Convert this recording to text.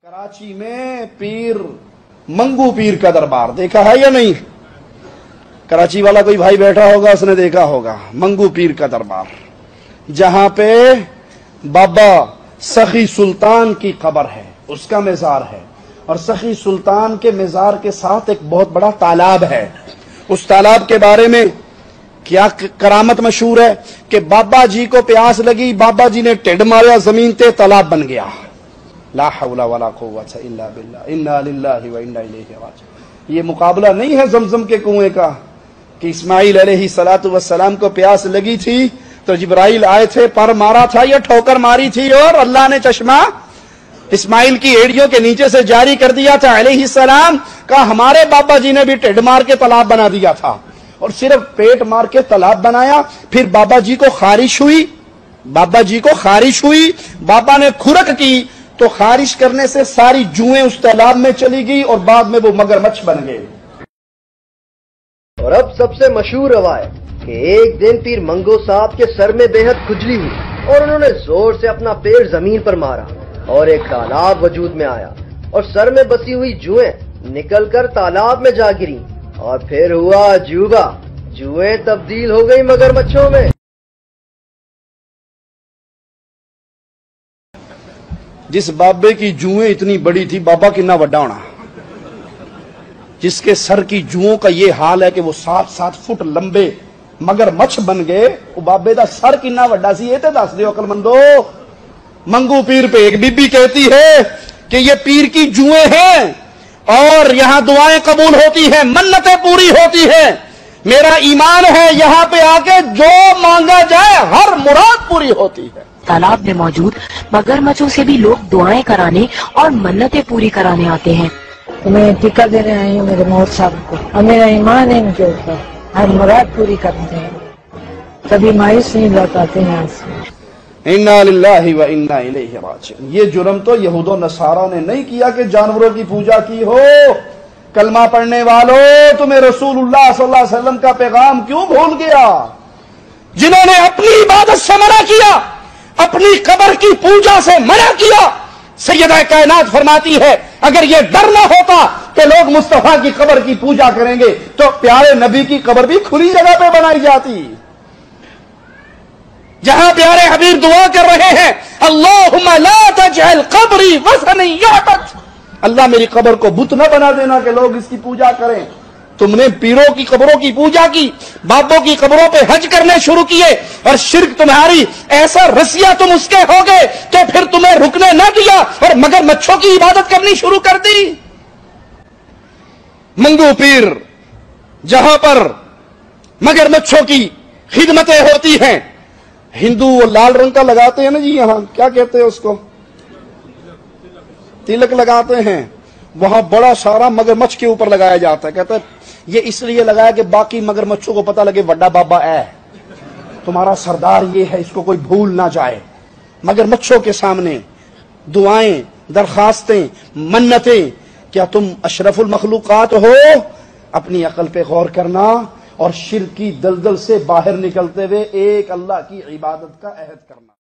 کراچی میں پیر منگو پیر کا دربار دیکھا ہے یا نہیں؟ کراچی والا کوئی بھائی بیٹھا ہوگا، اس نے دیکھا ہوگا منگو پیر کا دربار، جہاں پہ بابا سخی سلطان کی قبر ہے، اس کا مزار ہے، اور سخی سلطان کے مزار کے ساتھ ایک بہت بڑا تالاب ہے۔ اس تالاب کے بارے میں کیا کرامت مشہور ہے کہ بابا جی کو پیاس لگی، بابا جی نے ٹیڈ ماریا زمین تے، تالاب بن گیا۔ لا حول ولا قوت الا باللہ، انا للہ و انا الیہ راجعون۔ یہ مقابلہ نہیں ہے زمزم کے کنویں کا کہ اسماعیل علیہ السلام کو پیاس لگی تھی تو جبرائیل آئے تھے، پر مارا تھا یا ٹھوکر ماری تھی، اور اللہ نے چشمہ اسماعیل کی ایڑیوں کے نیچے سے جاری کر دیا تھا۔ علیہ السلام کا ہمارے بابا جی نے بھی ٹیڈ مار کے تالاب بنا دیا تھا، اور صرف پیٹ مار کے تالاب بنایا۔ پھر بابا جی کو خارش ہوئی، بابا نے کھرک کی تو خارش کرنے سے ساری جوئیں اس تالاب میں چلی گئی، اور بعد میں وہ مگرمچھ بن گئے۔ اور اب سب سے مشہور روایت کہ ایک دن پیر منگو صاحب کے سر میں بے حد کھجلی ہوئی، اور انہوں نے زور سے اپنا پیٹ زمین پر مارا، اور ایک تالاب وجود میں آیا، اور سر میں بسی ہوئی جوئیں نکل کر تالاب میں جا گری، اور پھر ہوا عجوبہ، جوئیں تبدیل ہو گئی مگرمچھوں میں۔ جس بابے کی جوئیں اتنی بڑی تھی، بابا کتنا بڑا ہونا، جس کے سر کی جوؤں کا یہ حال ہے کہ وہ 7-7 فٹ لمبے مگرمچھ بن گئے، وہ بابے دا سر کتنا بڑا سی، یہ تے دس دیو عقل مندو۔ منگو پیر پہ ایک بی بی کہتی ہے کہ یہ پیر کی جوئیں ہیں، اور یہاں دعائیں قبول ہوتی ہیں، منتیں پوری ہوتی ہیں، میرا ایمان ہے یہاں پہ آ کے جو مانگا جائے ہر مراد پوری ہوتی ہے۔ تالاب میں موجود مگرمچھوں سے بھی لوگ دعائیں کرانے اور منتیں پوری کرانے آتے ہیں۔ میں ٹکا دینے آئی ہوں میرے موت صاحب کو، اور میرا ایمان ہے ان کے اوپر، ہر مراد پوری کرتے ہیں، کبھی مایوس نہیں لوٹاتے ہیں یہاں سے۔ انا للہ و انا الیہ راجعون۔ یہ جرم تو یہود و نصارہ نے نہیں کیا کہ جانوروں کی پوجا کی ہو۔ کلمہ پڑھنے والوں، تمہیں رسول اللہ صلی اللہ علیہ وسلم کا پیغام کیوں بھول گیا؟ جنہوں نے اپنی عبادت سے منع کیا، اپنی قبر کی پوجا سے منع کیا، سیدہ کائنات فرماتی ہے اگر یہ ڈر نہ ہوتا کہ لوگ مصطفیٰ کی قبر کی پوجا کریں گے تو پیارے نبی کی قبر بھی کھلی جگہ پہ بنائی جاتی۔ جہاں پیارے حبیب دعا کر رہے ہیں اللہم لا تجعل قبری وثنا یعبد، اللہ میری قبر کو بت نہ بنا دینا کہ لوگ اس کی پوجا کریں۔ تم نے پیروں کی قبروں کی پوجا کی، بابوں کی قبروں پہ حج کرنے شروع کیے، اور شرک تمہاری ایسا رسیا تم اس کے ہو گئے کہ پھر تمہیں رکنے نہ دیا اور مگرمچھوں کی عبادت کرنی شروع کر دی۔ منگو پیر جہاں پر مگرمچھوں کی خدمتیں ہوتی ہیں، ہندو وہ لال رنگ کا لگاتے ہیں نا جی، یہاں کیا کہتے ہیں اس کو، تلک لگاتے ہیں، وہاں بڑا سارا مگرمچھ کے اوپر لگایا جاتا ہے۔ کہتے ہیں یہ اس لیے لگایا کہ باقی مگرمچھوں کو پتہ لگے وڈا بابا ہے، تمہارا سردار یہ ہے، اس کو کوئی بھول نہ جائے۔ مگرمچھوں کے سامنے دعائیں، درخواستیں، منتیں، کیا تم اشرف المخلوقات ہو؟ اپنی عقل پہ غور کرنا، اور شرک کی دلدل سے باہر نکلتے ہوئے ایک اللہ کی عبادت کا عہد کرنا۔